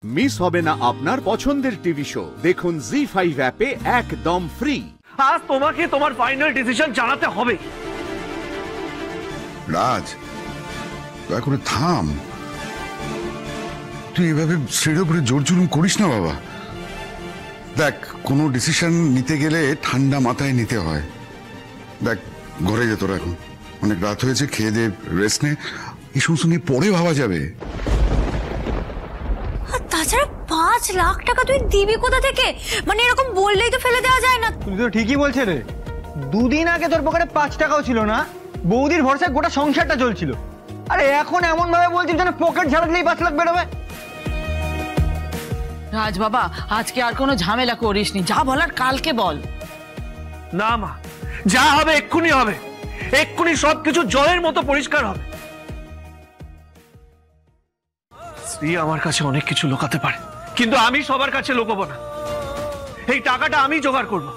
Miss হবে না আপনার পছন্দের টিভি শো। দেখুন জি5 অ্যাপে একদম ফ্রি। আজ তোমাকে তোমার ফাইনাল ডিসিশন জানাতে হবে। রাজ, দয়া করে থাম। তুই এভাবে স্ত্রীর উপরে জোর জুলুম করিস না বাবা। দেখ, কোনো ডিসিশন নিতে গেলে ঠান্ডা মাথায় নিতে হয়। দেখ, ঘরে যেত এখন, অনেক রাত হয়েছে, খেয়ে দিয়ে রেস্ট নে। এই সমস্ত নিয়ে পরে ভাবা যাবে। তাছাড়া 5 লাখ টাকা তুই দিবি কোথা থেকে? মানে এরকম বললেই তো ফেলে দেওয়া যায় না। তুই তো ঠিকই বলছে রে। দুদিন আগে তোর পকেটে 5 টাকাও ছিল না, বৌদির ভরসায় গোটা সংসারটা চলছিল। আরে এখন এমন ভাবে বলছিস যেন পকেট ঝাড়া দিলেই 5 লাখ বেরোবে। রাজ বাবা, আজকে আর কোনো ঝামেলা করিস নি, যা বলার কালকে বল। না মা, যা হবে এক্ষুনি হবে, এক্ষুনি সবকিছু জলের মতো পরিষ্কার হবে। স্ত্রী আমার কাছে অনেক কিছু লুকাতে পারে, কিন্তু আমি সবার কাছে লুকাবো না। এই টাকাটা আমি জোগাড় করবো।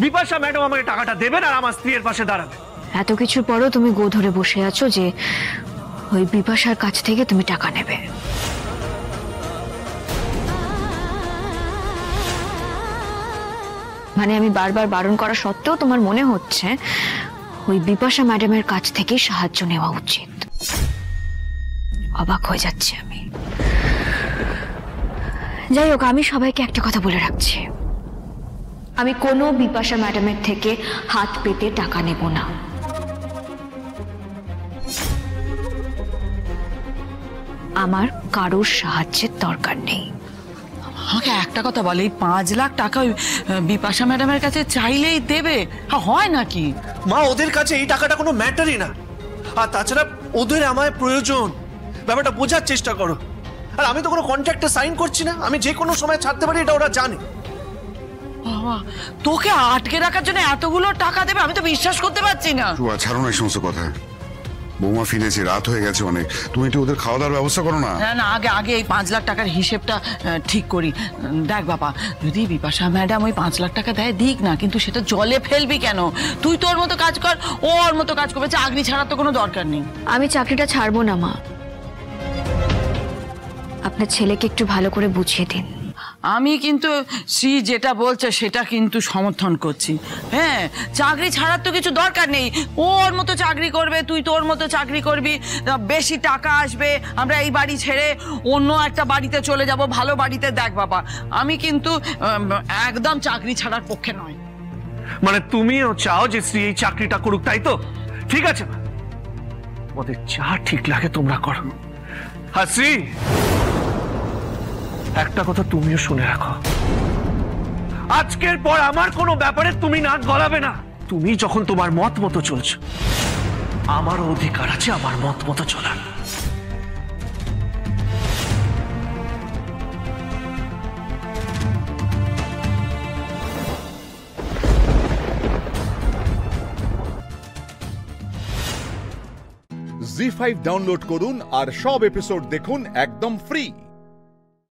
বিপাশা ম্যাডাম আমাকে টাকাটা দেবেন আর আমার স্ত্রীর পাশে দাঁড়াবে। এত কিছুর পরও তুমি গো ধরে বসে আছো যে ওই বিপাশার কাছ থেকে তুমি টাকা নেবে। মানে আমি বারবার বারণ করা সত্ত্বেও তোমার মনে হচ্ছে ওই বিপাশা ম্যাডামের কাছ থেকে সাহায্য নেওয়া উচিত। অবাক হয়ে যাচ্ছে আমি। যাই হোক, আমি সবাইকে একটা কথা বলে রাখছি, আমি কোনো বিপাশা ম্যাডামের থেকে হাত পেতে টাকা নেব না। আমার কারোর সাহায্যের দরকার নেই। আমাকে একটা কথা বলে, এই 5 লাখ টাকা বিপাশা ম্যাডামের কাছে চাইলেই দেবে? হয় নাকি মা? ওদের কাছে এই টাকাটা কোনো ম্যাটারই না। আর তাছাড়া ওদের আমায় প্রয়োজন, ব্যাপারটা বোঝার চেষ্টা করো। আর আমি তো কোনো কন্ট্রাক্টে সাইন করছি না, আমি যে কোনো সময় ছাড়তে পারি, এটা ওরা জানে। বাবা, তোকে আটকে রাখার জন্য এতগুলো টাকা দেবে? আমি তো বিশ্বাস করতে পারছি না। ছাড়ো না এই সমস্ত কথা। বৌমা ফিরেছে, রাত হয়ে গেছে অনেক। তুমি একটু ওদের খাওয়া দাওয়ার ব্যবস্থা করো না। না, আগে এই 5 লাখ টাকার হিসেবটা ঠিক করি। দেখ বাবা, যদি বিপাশা ম্যাডাম ওই 5 লাখ টাকা দেয়, দিক না, কিন্তু সেটা জলে ফেলবি কেন? তুই তোর মতো কাজ কর, ও ওর মতো কাজ করবে। চাকরি ছাড়ার তো কোনো দরকার নেই। আমি চাকরিটা ছাড়বো না মা। আপনার ছেলেকে একটু ভালো করে বুঝিয়ে দিন। আমি কিন্তু শ্রী যেটা বলছে সেটা কিন্তু সমর্থন করছি। হ্যাঁ, চাকরি ছাড়ার তো কিছু দরকার নেই। ওর মতো চাকরি করবে, তুই তোর মতো চাকরি করবি, বেশি টাকা আসবে, আমরা এই বাড়ি ছেড়ে অন্য একটা বাড়িতে চলে যাব, ভালো বাড়িতে। দেখ বাবা, আমি কিন্তু একদম চাকরি ছাড়ার পক্ষে নয়। মানে তুমিও চাও যে শ্রী এই চাকরিটা করুক, তাই তো? ঠিক আছে, ওদের যা ঠিক লাগে তোমরা করো। আর শ্রী, একটা কথা তুমিও শুনে রাখো, আজকের পর আমার কোনো ব্যাপারে তুমি নাক গলাবে না। তুমি যখন তোমার মত মতো চলছো, আমারও অধিকার আছে আমার মত মতো চলার। জি5 ডাউনলোড করুন আর সব এপিসোড দেখুন একদম ফ্রি।